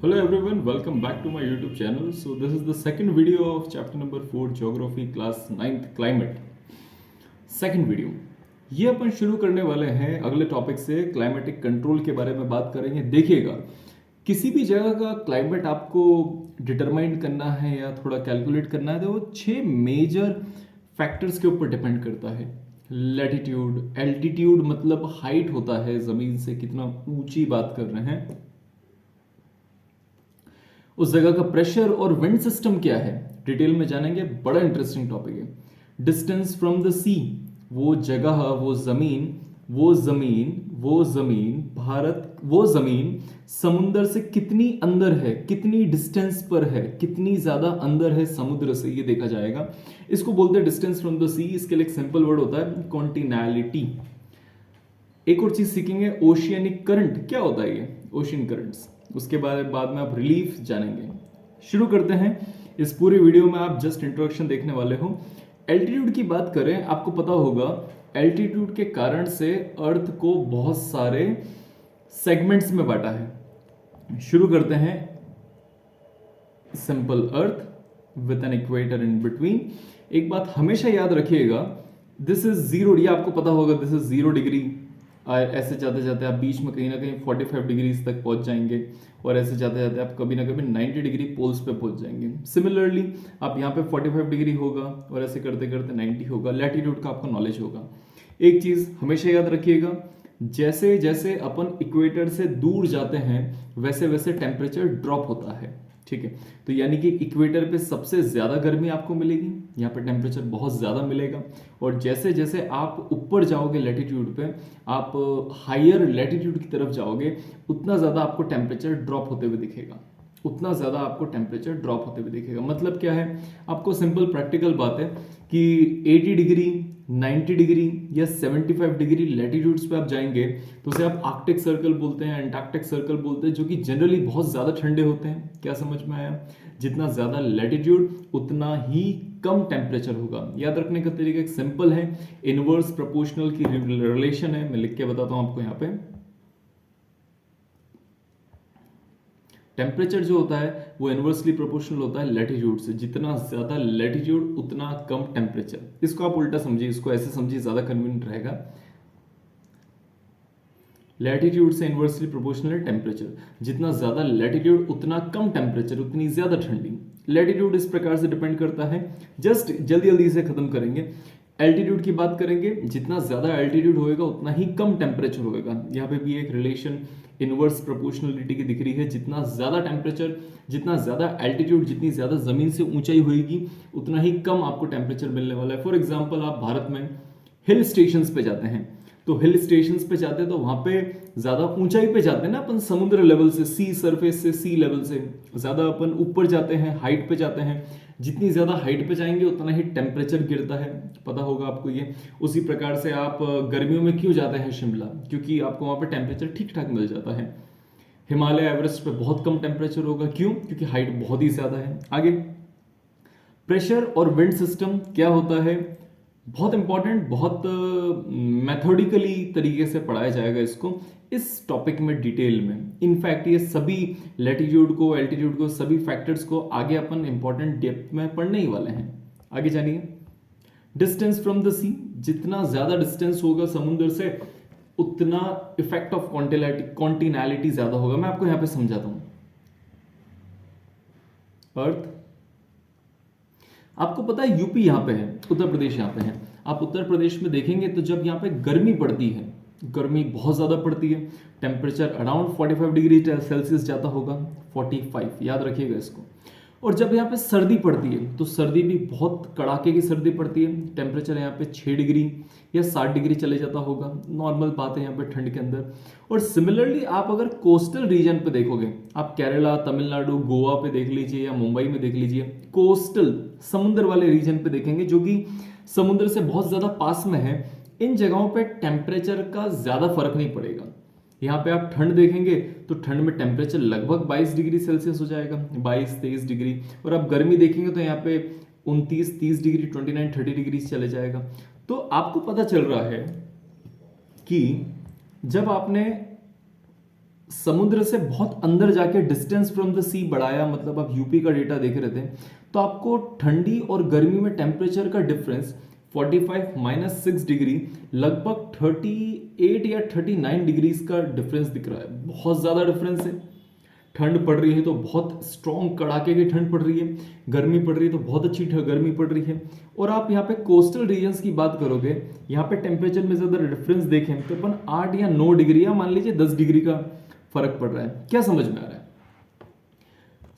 Hello everyone, welcome back to my YouTube channel. So this is the second video of chapter number 4 Geography class 9th Climate. Second video ये अपन शुरू करने वाले हैं अगले topic से climatic control के बारे में बात करेंगे। देखिएगा किसी भी जगह का क्लाइमेट आपको डिटरमाइन करना है या थोड़ा कैलकुलेट करना है तो वो 6 मेजर फैक्टर्स के ऊपर डिपेंड करता है। लैटिट्यूड, एल्टीट्यूड मतलब हाइट होता है, जमीन से कितना ऊंची बात कर रहे हैं, उस जगह का प्रेशर और विंड सिस्टम क्या है, डिटेल में जानेंगे। बड़ा इंटरेस्टिंग टॉपिक है। डिस्टेंस फ्रॉम द सी, वो जगह, वो जमीन भारत, वो जमीन समुद्र से कितनी अंदर है, कितनी डिस्टेंस पर है, कितनी ज्यादा अंदर है समुद्र से, ये देखा जाएगा। इसको बोलते हैं डिस्टेंस फ्रॉम द सी। इसके लिए एक सिंपल वर्ड होता है कॉन्टिनैलिटी। एक और चीज सीखेंगे, ओशियनिक करंट क्या होता है, ये ओशियन करंट्स। उसके बाद में आप रिलीफ जानेंगे। शुरू करते हैं। इस पूरी वीडियो में आप जस्ट इंट्रोडक्शन देखने वाले हो। एल्टीट्यूड की बात करें, आपको पता होगा एल्टीट्यूड के कारण से अर्थ को बहुत सारे सेगमेंट्स में बांटा है। शुरू करते हैं। Simple earth with an equator in between. एक बात हमेशा याद रखिएगा, दिस इज जीरो, ये आपको पता होगा, दिस इज 0 डिग्री। ऐसे जाते जाते आप बीच में कहीं ना कहीं 45 डिग्रीज तक पहुंच जाएंगे और ऐसे जाते जाते आप कभी ना कभी 90 डिग्री पोल्स पे पहुंच जाएंगे। सिमिलरली आप यहाँ पे 45 डिग्री होगा और ऐसे करते करते 90 होगा। लैटिट्यूड का आपको नॉलेज होगा। एक चीज हमेशा याद रखिएगा, जैसे जैसे अपन इक्वेटर से दूर जाते हैं वैसे वैसे टेम्परेचर ड्रॉप होता है। ठीक है, तो यानी कि इक्वेटर पे सबसे ज्यादा गर्मी आपको मिलेगी, यहाँ पे टेम्परेचर बहुत ज्यादा मिलेगा। और जैसे जैसे आप ऊपर जाओगे लैटिट्यूड पे, आप हायर लैटिट्यूड की तरफ जाओगे, उतना ज्यादा आपको टेम्परेचर ड्रॉप होते हुए दिखेगा, उतना ज्यादा आपको टेम्परेचर ड्रॉप होते हुए दिखेगा। मतलब क्या है, आपको सिंपल प्रैक्टिकल बात है कि 80 डिग्री, 90 डिग्री या 75 डिग्री लैटिट्यूड्स पे आप जाएंगे तो उसे आप आर्कटिक सर्कल बोलते हैं, एंटार्क्टिक सर्कल बोलते हैं, जो कि जनरली बहुत ज्यादा ठंडे होते हैं। क्या समझ में आया? जितना ज्यादा लैटिट्यूड उतना ही कम टेम्परेचर होगा। याद रखने का तरीका एक सिंपल है, इनवर्स प्रोपोर्शनल की रिलेशन है। मैं लिख के बताता हूं आपको। यहाँ पे टेम्परेचर जो होता है वो इनवर्सली प्रोपोर्शनल होता है लैटिट्यूड से। जितना ज्यादा लैटिट्यूड उतना कम टेम्परेचर। इसको आप उल्टा समझिए, इसको ऐसे समझिए, ज्यादा कन्वीनियंट रहेगा। लैटिट्यूड से इनवर्सली प्रोपोर्शनल है टेम्परेचर। जितना ज्यादा लैटिट्यूड उतना कम टेम्परेचर, उतनी ज्यादा ठंडी। लैटिट्यूड इस प्रकार से डिपेंड करता है, जस्ट जल्दी जल्दी से खत्म करेंगे। एल्टीट्यूड की बात करेंगे, जितना ज्यादा एल्टीट्यूड होएगा उतना ही कम टेम्परेचर होएगा। यहाँ पे भी एक रिलेशन इनवर्स प्रोपोर्शनलिटी की दिख रही है। जितना ज्यादा टेम्परेचर, जितना ज्यादा एल्टीट्यूड, जितनी ज्यादा जमीन से ऊंचाई होगी उतना ही कम आपको टेम्परेचर मिलने वाला है। फॉर एग्जाम्पल, आप भारत में हिल स्टेशंस पे जाते हैं, तो हिल स्टेशंस पे जाते हैं तो वहां पे ज्यादा ऊंचाई पे जाते हैं ना अपन, समुद्र लेवल से, सी सरफेस से, सी लेवल से ज्यादा अपन ऊपर जाते हैं, हाइट पे जाते हैं। जितनी ज्यादा हाइट पे जाएंगे उतना ही टेम्परेचर गिरता है, पता होगा आपको ये। उसी प्रकार से आप गर्मियों में क्यों जाते हैं शिमला, क्योंकि आपको वहां पे टेम्परेचर ठीक ठाक मिल जाता है। हिमालय एवरेस्ट पे बहुत कम टेम्परेचर होगा, क्यों? क्योंकि हाइट बहुत ही ज्यादा है। आगे, प्रेशर और विंड सिस्टम क्या होता है, बहुत इंपॉर्टेंट, बहुत मेथोडिकली तरीके से पढ़ाया जाएगा इसको इस टॉपिक में डिटेल में। इनफैक्ट ये सभी लैटिट्यूड को, एल्टीट्यूड को, सभी फैक्टर्स को आगे अपन इंपॉर्टेंट डेप्थ में पढ़ने ही वाले हैं। आगे जानिए। डिस्टेंस फ्रॉम द सी, जितना ज्यादा डिस्टेंस होगा समुद्र से उतना इफेक्ट ऑफ कॉन्टिनैलिटी ज्यादा होगा। मैं आपको यहां पे समझाता हूं। अर्थ, आपको पता है यूपी यहाँ पे है, उत्तर प्रदेश यहाँ पे है। आप उत्तर प्रदेश में देखेंगे तो जब यहाँ पे गर्मी पड़ती है, गर्मी बहुत ज्यादा पड़ती है, टेम्परेचर अराउंड 45 डिग्री सेल्सियस जाता होगा, 45, याद रखिएगा इसको। और जब यहाँ पे सर्दी पड़ती है तो सर्दी भी बहुत कड़ाके की सर्दी पड़ती है, टेम्परेचर यहाँ पे 6 डिग्री या 60 डिग्री चले जाता होगा। नॉर्मल बात है यहाँ पे ठंड के अंदर। और सिमिलरली आप अगर कोस्टल रीजन पे देखोगे, आप केरला, तमिलनाडु, गोवा पे देख लीजिए या मुंबई में देख लीजिए, कोस्टल समुद्र वाले रीजन पे देखेंगे जो कि समुद्र से बहुत ज्यादा पास में है, इन जगहों पे टेम्परेचर का ज्यादा फर्क नहीं पड़ेगा। यहाँ पे आप ठंड देखेंगे तो ठंड में टेम्परेचर लगभग 22 डिग्री सेल्सियस हो जाएगा, 22-23 डिग्री। और आप गर्मी देखेंगे तो यहाँ पे 29-30 डिग्री, 29-30 डिग्री चले जाएगा। तो आपको पता चल रहा है कि जब आपने समुद्र से बहुत अंदर जाके डिस्टेंस फ्रॉम द सी बढ़ाया, मतलब आप यूपी का डेटा देख रहे थे, तो आपको ठंडी और गर्मी में टेम्परेचर का डिफरेंस 45 -6 डिग्री, लगभग 38 या 39 डिग्रीज का डिफरेंस दिख रहा है। बहुत ज़्यादा डिफरेंस है। ठंड पड़ रही है तो बहुत स्ट्रॉन्ग कड़ाके की ठंड पड़ रही है, गर्मी पड़ रही है तो बहुत अच्छी गर्मी पड़ रही है। और आप यहाँ पे कोस्टल रीजन्स की बात करोगे, यहाँ पे टेम्परेचर में ज़्यादा डिफरेंस देखें तो अपन 8 या 9 डिग्री या मान लीजिए 10 डिग्री का फर्क पड़ रहा है। क्या समझ में आ रहा है?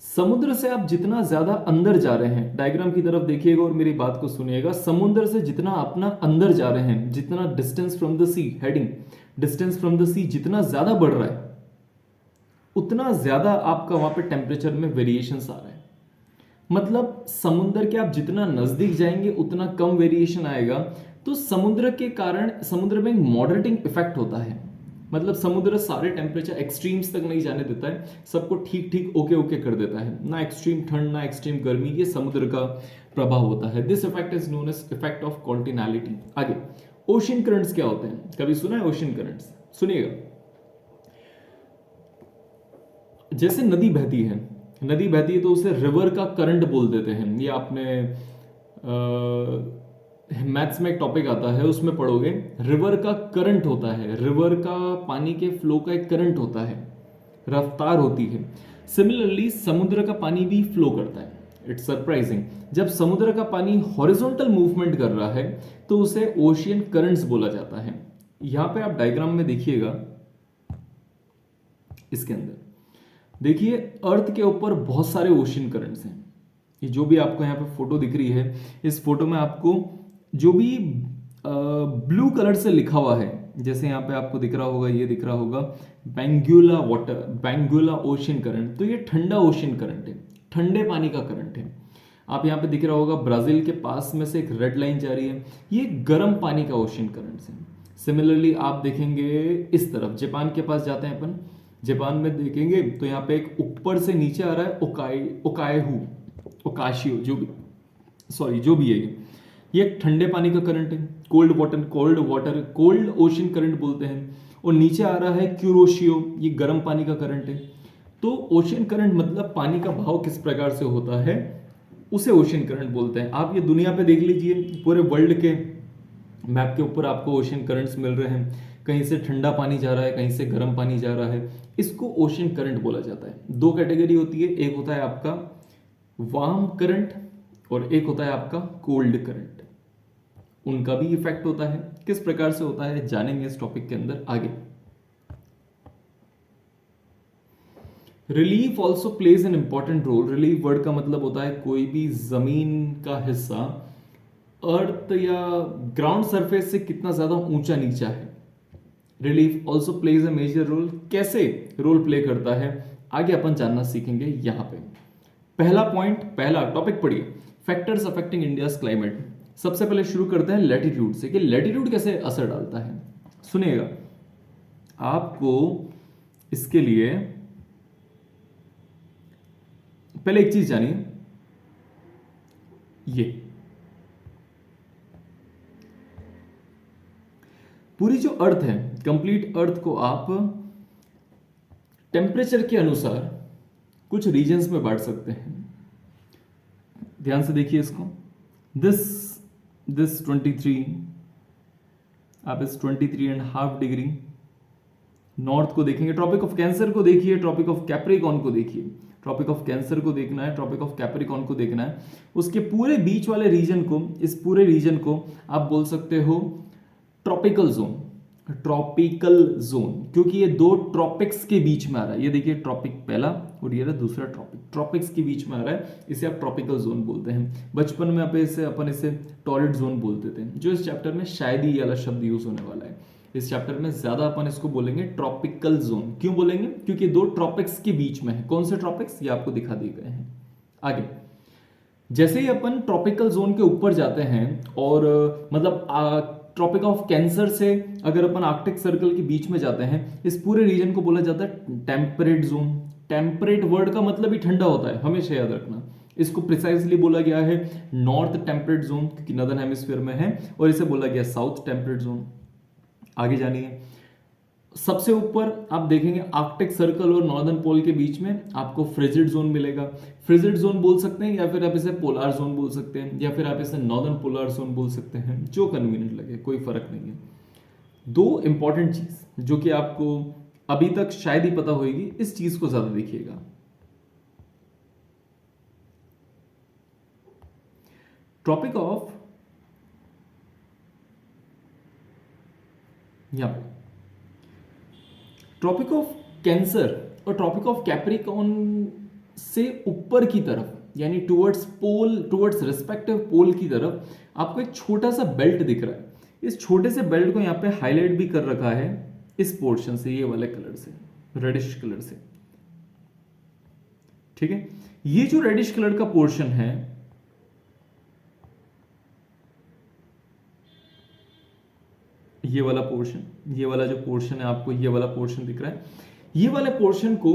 समुद्र से आप जितना ज्यादा अंदर जा रहे हैं, डायग्राम की तरफ देखिएगा और मेरी बात को सुनिएगा, समुद्र से जितना अपना अंदर जा रहे हैं, जितना distance from the sea, heading distance from the sea जितना ज्यादा बढ़ रहा है, उतना ज्यादा आपका वहां पे टेम्परेचर में वेरिएशंस आ रहे हैं। मतलब समुद्र के आप जितना नजदीक जाएंगे उतना कम वेरिएशन आएगा। तो समुद्र के कारण समुद्र में एक मॉडरेटिंग इफेक्ट होता है। मतलब समुद्र सारे टेम्परेचर एक्सट्रीम्स तक नहीं जाने देता है, सबको ठीक ठीक ओके ओके कर देता है। ना एक्सट्रीम ठंड ना एक्सट्रीम गर्मी, ये समुद्र का प्रभाव होता है। This effect is known as effect of continentality. आगे ओशियन करंट्स क्या होते हैं? कभी सुना है ओशियन करंट्स? सुनिएगा। जैसे नदी बहती है, नदी बहती है तो उसे रिवर का करंट बोल देते हैं। ये आपने मैथ्स में एक टॉपिक आता है उसमें पढ़ोगे, रिवर का करंट होता है, रिवर का पानी के फ्लो का एक करंट होता है, रफ्तार होती है। सिमिलरली समुद्र का पानी भी फ्लो करता है। इट्स सरप्राइजिंग, जब समुद्र का पानी हॉरिजॉन्टल मूवमेंट कर रहा है तो उसे ओशियन करंट्स बोला जाता है। यहां पे आप डायग्राम में देखिएगा, इसके अंदर देखिए अर्थ के ऊपर बहुत सारे ओशियन करंट्स हैं। ये जो भी आपको यहाँ पे फोटो दिख रही है, इस फोटो में आपको जो भी ब्लू कलर से लिखा हुआ है, जैसे यहाँ पे आपको दिख रहा होगा, ये दिख रहा होगा Benguela water, Benguela ocean current, तो ये ठंडा ओशियन करंट है, ठंडे पानी का करंट है। आप यहाँ पे दिख रहा होगा ब्राजील के पास में से एक रेड लाइन जा रही है, ये गर्म पानी का ओशियन करंट है। सिमिलरली आप देखेंगे इस तरफ जापान के पास जाते हैं अपन, जापान में देखेंगे तो यहाँ पे एक ऊपर से नीचे आ रहा है ओकायहू, ओकाशियो, जो भी है ये एक ठंडे पानी का करंट है, कोल्ड ओशियन करंट बोलते हैं। और नीचे आ रहा है क्यूरोशियो, ये गर्म पानी का करंट है। तो ओशियन करंट मतलब पानी का बहाव किस प्रकार से होता है, उसे ओशियन करंट बोलते हैं। आप ये दुनिया पे देख लीजिए, पूरे वर्ल्ड के मैप के ऊपर आपको ओशियन करंट्स मिल रहे हैं, कहीं से ठंडा पानी जा रहा है, कहीं से गर्म पानी जा रहा है, इसको ओशियन करंट बोला जाता है। दो कैटेगरी होती है, एक होता है आपका वार्म करंट और एक होता है आपका कोल्ड करंट। उनका भी इफेक्ट होता है, किस प्रकार से होता है जानेंगे इस टॉपिक के अंदर आगे। Relief also plays an important role. Relief word का मतलब होता है कोई भी जमीन का हिस्सा अर्थ या ग्राउंड सरफेस से कितना ज्यादा ऊंचा नीचा है। Relief also plays a major role. कैसे रोल प्ले करता है आगे अपन जानना सीखेंगे। यहां पे पहला पॉइंट, पहला टॉपिक पढ़िए, फैक्टर्स अफेक्टिंग इंडियाज क्लाइमेट। सबसे पहले शुरू करते हैं लैटिट्यूड से कि लैटिट्यूड कैसे असर डालता है। सुनिएगा, आपको इसके लिए पहले एक चीज जानिए, ये पूरी जो अर्थ है, कंप्लीट अर्थ को आप टेम्परेचर के अनुसार कुछ रीजन्स में बांट सकते हैं। ध्यान से देखिए इसको, दिस 23, आप इस 23.5 डिग्री नॉर्थ को देखेंगे, ट्रॉपिक ऑफ कैंसर को देखिए, ट्रॉपिक ऑफ कैप्रिकॉर्न को देखिए, ट्रॉपिक ऑफ कैंसर को देखना है, ट्रॉपिक ऑफ कैप्रिकॉर्न को देखना है, उसके पूरे बीच वाले रीजन को, इस पूरे रीजन को आप बोल सकते हो ट्रॉपिकल जोन। ट्रॉपिकल जोन क्योंकि ये दो ट्रॉपिक्स के बीच में आ रहा है। ये देखिए ट्रॉपिक पहला और ये रहा दूसरा ट्रॉपिक, ट्रॉपिक्स के बीच में आ रहा है, इसे आप ट्रॉपिकल जोन बोलते हैं। बचपन में अपन इसे टॉरिड जोन बोलते थे, जो इस चैप्टर में शायद ही ये वाला शब्द यूज होने वाला है। इस चैप्टर में ज्यादा अपन इसको बोलेंगे ट्रॉपिकल जोन। क्यों बोलेंगे? क्योंकि दो ट्रॉपिक्स के बीच में है। कौन से ट्रॉपिक्स, ये आपको दिखा दिए गए हैं। आगे जैसे ही अपन ट्रॉपिकल जोन के ऊपर जाते हैं और मतलब ट्रॉपिक ऑफ कैंसर से अगर अपन आर्कटिक सर्कल के बीच में जाते हैं, इस पूरे रीजन को बोला जाता है टेम्परेट जोन। टेम्परेट वर्ड का मतलब ही ठंडा होता है, हमेशा याद रखना। इसको प्रिसाइजली बोला गया है नॉर्थ टेम्परेट जोन क्योंकि नदर्न हेमिस्फीयर में है, और इसे बोला गया साउथ टेम्परेट जोन। आगे जानिए, सबसे ऊपर आप देखेंगे आर्कटिक सर्कल और नॉर्दर्न पोल के बीच में आपको फ्रिजिड जोन मिलेगा। फ्रिजिड जोन बोल सकते हैं, या फिर आप इसे पोलार जोन बोल सकते हैं, या फिर आप इसे नॉर्दर्न पोलार जोन बोल सकते हैं, जो कन्वीनियंट लगे, कोई फर्क नहीं है। दो इंपॉर्टेंट चीज जो कि आपको अभी तक शायद ही पता होगी, इस चीज को ज्यादा देखिएगा। ट्रॉपिक ऑफ, यहां पे ट्रॉपिक ऑफ कैंसर और ट्रॉपिक ऑफ कैप्रिकॉर्न से ऊपर की तरफ, यानी टुवर्ड्स पोल, टुवर्ड्स रिस्पेक्टिव पोल की तरफ आपको एक छोटा सा बेल्ट दिख रहा है। इस छोटे से बेल्ट को यहां पे हाईलाइट भी कर रखा है इस पोर्शन से, ये वाले कलर से, रेडिश कलर से, ठीक है। ये जो रेडिश कलर का पोर्शन है, ये वाला पोर्शन, ये वाला जो पोर्शन है, आपको ये वाला पोर्शन दिख रहा है, ये वाले पोर्शन को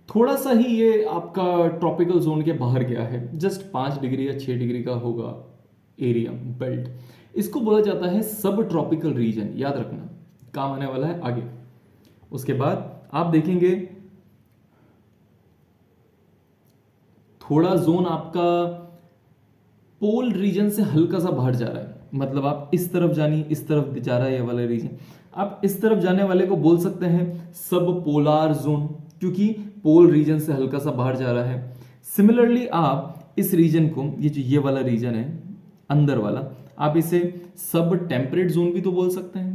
थोड़ा सा ही ये आपका ट्रॉपिकल जोन के बाहर गया है, जस्ट 5 डिग्री या 6 डिग्री का होगा एरिया बेल्ट। इसको बोला जाता है सब ट्रॉपिकल रीजन, याद रखना, काम आने वाला है आगे। उसके बाद आप देखेंगे थोड़ा जोन आपका पोल रीजन से हल्का सा बाहर जा रहा है, मतलब आप इस तरफ जानी, इस तरफ जा रहा है ये वाला रीजन, आप इस तरफ जाने वाले को बोल सकते हैं सब पोलार जोन, क्योंकि पोल रीजन से हल्का सा बाहर जा रहा है। सिमिलरली आप इस रीजन को, ये जो ये वाला रीजन है अंदर वाला, आप इसे सब टेम्परेट जोन भी तो बोल सकते हैं।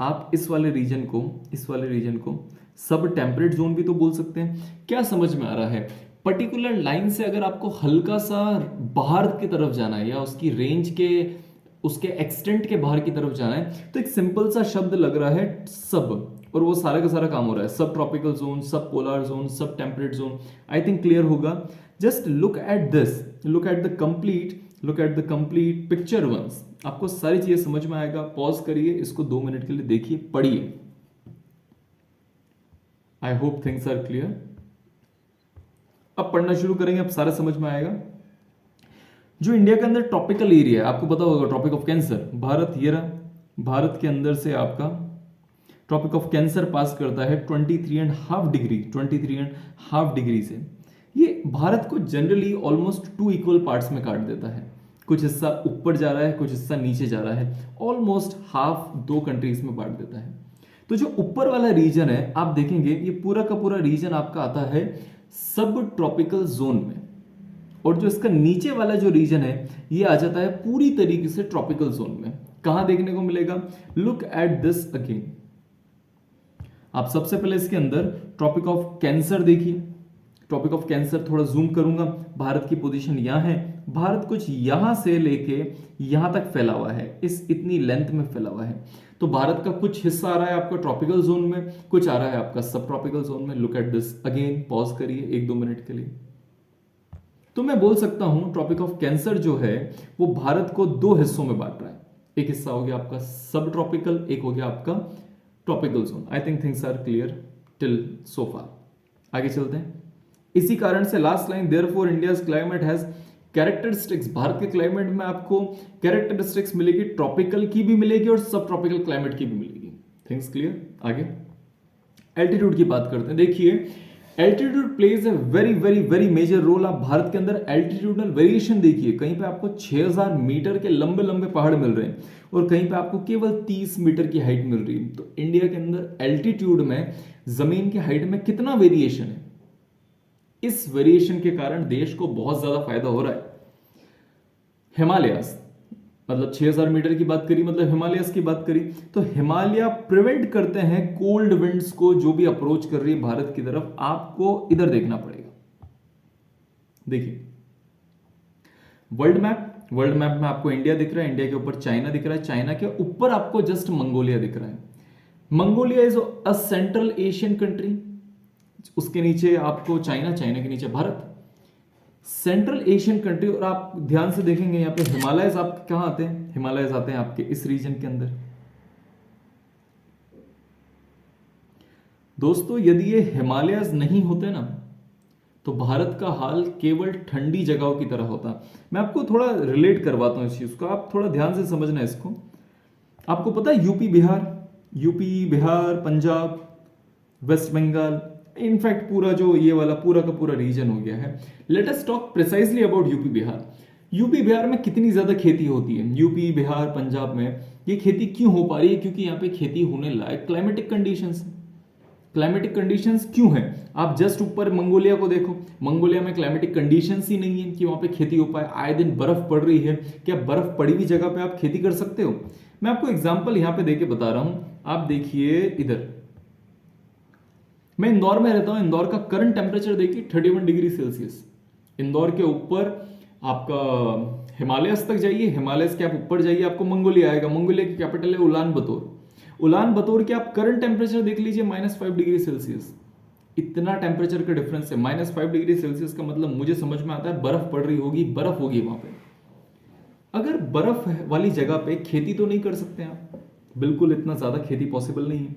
आप इस वाले रीजन को, इस वाले रीजन को सब टेम्परेट जोन भी तो बोल सकते हैं। क्या समझ में आ रहा है? पर्टिकुलर लाइन से अगर आपको हल्का सा बाहर की तरफ जाना है, या उसकी रेंज के, उसके एक्सटेंट के बाहर की तरफ जाना है, तो एक सिंपल सा शब्द लग रहा है सब, और वो सारा का सारा काम हो रहा है। Sub tropical zone, sub polar zone, sub temperate zone. I think clear होगा। Just look at this, look at the complete picture once, आपको सारी चीजें समझ में आएगा। पॉज करिए, इसको 2 मिनट के लिए देखिए, पढ़िए। I hope things are clear. अब पढ़ना शुरू करेंगे, अब सारा समझ में आएगा। जो इंडिया के अंदर ट्रॉपिकल एरिया है, आपको पता होगा ट्रॉपिक ऑफ कैंसर, भारत, ये रहा, भारत के अंदर से आपका ट्रॉपिक ऑफ कैंसर पास करता है 23.5 डिग्री, 23.5 डिग्री से। ये भारत को जनरली ऑलमोस्ट 2 इक्वल पार्ट्स में काट देता है। कुछ हिस्सा ऊपर जा रहा है, कुछ हिस्सा नीचे जा रहा है, ऑलमोस्ट हाफ 2 कंट्रीज में बांट देता है। तो जो ऊपर वाला रीजन है, आप देखेंगे ये पूरा का पूरा रीजन आपका आता है सब ट्रॉपिकल जोन में, और जो इसका नीचे वाला जो रीजन है, ये आ जाता है पूरी तरीके से ट्रॉपिकल जोन में। कहां देखने को मिलेगा? Look at this again. आप सबसे पहले इसके अंदर ट्रॉपिक ऑफ कैंसर देखिए। ट्रॉपिक ऑफ कैंसर थोड़ा जूम करूंगा, भारत की पोजीशन यहां है। भारत कुछ यहां से लेके यहां तक फैला हुआ है, इस इतनी लेंथ में फैला हुआ है। तो भारत का कुछ हिस्सा आ रहा है आपका ट्रॉपिकल जोन में, कुछ आ रहा है आपका सब ट्रॉपिकल जोन में। Look at this again, pause करिए 1-2 मिनट के लिए। तो मैं बोल सकता हूं ट्रॉपिक ऑफ कैंसर जो है वो भारत को 2 हिस्सों में बांट रहा है। एक हिस्सा हो गया आपका सब ट्रॉपिकल, एक हो गया आपका tropical zone. I think things are clear till so far. आगे चलते हैं। इसी कारण से last line, therefore India's climate has characteristics, Bharat के क्लाइमेट में आपको कैरेक्टरिस्टिक्स मिलेगी, ट्रॉपिकल की भी मिलेगी और सब ट्रॉपिकल क्लाइमेट की भी मिलेगी। Things clear? आगे एल्टीट्यूड की बात करते हैं। देखिए, altitude plays a very very very major role. आप भारत के अंदर एल्टीट्यूडनल वेरिएशन देखिए, कहीं पे आपको 6000 मीटर के लंबे लंबे पहाड़ मिल रहे हैं, और कहीं पे आपको केवल 30 मीटर की हाइट मिल रही है। तो इंडिया के अंदर एल्टीट्यूड में, जमीन की हाइट में कितना वेरिएशन है, इस वेरिएशन के कारण देश को बहुत ज्यादा फायदा हो रहा है। हिमालयस, मतलब 6000 मीटर की बात करी, मतलब हिमालयस की बात करी, तो हिमालय प्रिवेंट करते हैं कोल्ड विंड्स को, जो भी अप्रोच कर रही है भारत की तरफ। आपको इधर देखना पड़ेगा। देखिए वर्ल्ड मैप में आपको इंडिया दिख रहा है, इंडिया के ऊपर चाइना दिख रहा है, चाइना के ऊपर आपको जस्ट मंगोलिया दिख रहा है। Mongolia is a central Asian country, उसके नीचे आपको चाइना, चाइना के नीचे भारत, सेंट्रल एशियन कंट्री। और आप ध्यान से देखेंगे यहाँ पे हिमालयस आप कहां आते हैं? हिमालयस आते हैं आपके इस रीजन के अंदर। दोस्तों, यदि ये हिमालयस नहीं होते ना, तो भारत का हाल केवल ठंडी जगहों की तरह होता। मैं आपको थोड़ा रिलेट करवाता हूं इस चीज को, आप थोड़ा ध्यान से समझना इसको। आपको पता है UP Bihar, UP, Bihar, Punjab, West Bengal, in fact पूरा जो ये वाला पूरा का पूरा रीजन हो गया है। Let us talk precisely about UP Bihar. UP Bihar में कितनी ज्यादा खेती होती है? यूपी, बिहार, पंजाब में ये खेती क्यों हो पा रही है? क्योंकि यहाँ पे खेती होने लायक क्लाइमेटिक कंडीशंस। क्लाइमेटिक कंडीशंस क्यों है? आप जस्ट ऊपर मंगोलिया को देखो, मंगोलिया में क्लाइमेटिक कंडीशंस ही नहीं है कि वहां पे खेती हो पाए। आए दिन बर्फ पड़ रही है, क्या बर्फ पड़ी हुई जगह पे आप खेती कर सकते हो? मैं आपको एग्जांपल यहां पे देके बता रहा हूं, आप देखिए इधर। मैं इंदौर में रहता हूं, इंदौर का करंट टेम्परेचर देखिए 31 डिग्री सेल्सियस। इंदौर के ऊपर आपका हिमालयस तक जाइए, हिमालयस के आप ऊपर जाइए, आपको मंगोलिया आएगा। मंगोलिया की कैपिटल है उलान बतौर। उलान बतौर के आप करंट टेम्परेचर देख लीजिए -5 डिग्री सेल्सियस। इतना टेम्परेचर का डिफरेंस है। -5 डिग्री सेल्सियस का मतलब मुझे समझ में आता है बर्फ पड़ रही होगी, बर्फ होगी वहां पे। अगर बर्फ वाली जगह पे खेती तो नहीं कर सकते आप, बिल्कुल इतना ज्यादा खेती पॉसिबल नहीं है।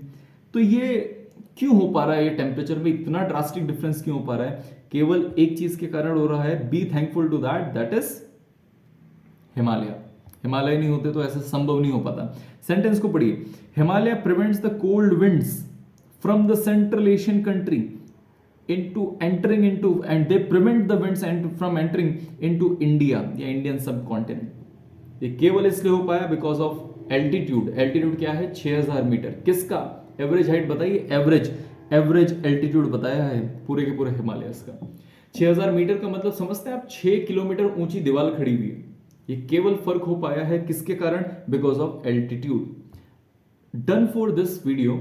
तो ये क्यों हो पा रहा है? ये टेम्परेचर में इतना ड्रास्टिक डिफरेंस क्यों हो पा रहा है? केवल एक चीज के कारण हो रहा है, be thankful to that, that is Himalaya. Himalaya नहीं होते तो ऐसा संभव नहीं हो पाता। सेंटेंस को पढ़िए, Himalaya prevents the cold winds from the central Asian country into entering into and they prevent the winds and from entering into India या इंडियन सब कॉन्टिनेंट। ये केवल इसलिए हो पाया बिकॉज ऑफ एल्टीट्यूड। एल्टीट्यूड क्या है? 6000 मीटर। किसका एवरेज हाइट बताइए? एवरेज एल्टीट्यूड बताया है पूरे के पूरे हिमालय का। 6000 मीटर का मतलब समझते हैं आप? 6 किलोमीटर ऊंची दीवार खड़ी हुई है। ये केवल फर्क हो पाया है किसके कारण? Because of altitude. Done for this video.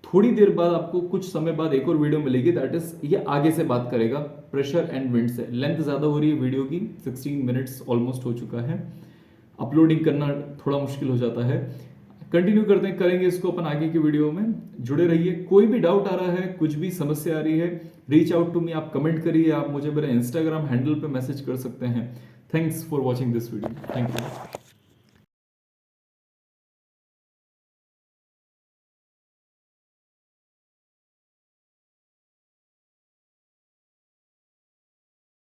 थोड़ी देर बाद आपको कुछ समय बाद एक और वीडियो मिलेगी, दैट इज ये आगे से बात करेगा प्रेशर एंड विंड से। लेंथ ज्यादा हो रही है वीडियो की, 16 मिनट्स ऑलमोस्ट हो चुका है। अपलोडिंग करना थोड़ा मुश्किल हो जाता है। कंटिन्यू करते हैं, करेंगे इसको अपन आगे की वीडियो में। जुड़े रहिए। कोई भी डाउट आ रहा है, कुछ भी समस्या आ रही है, रीच आउट टू मी। आप कमेंट करिए, आप मुझे मेरे इंस्टाग्राम हैंडल पे मैसेज कर सकते हैं। Thanks for watching this video. Thank you.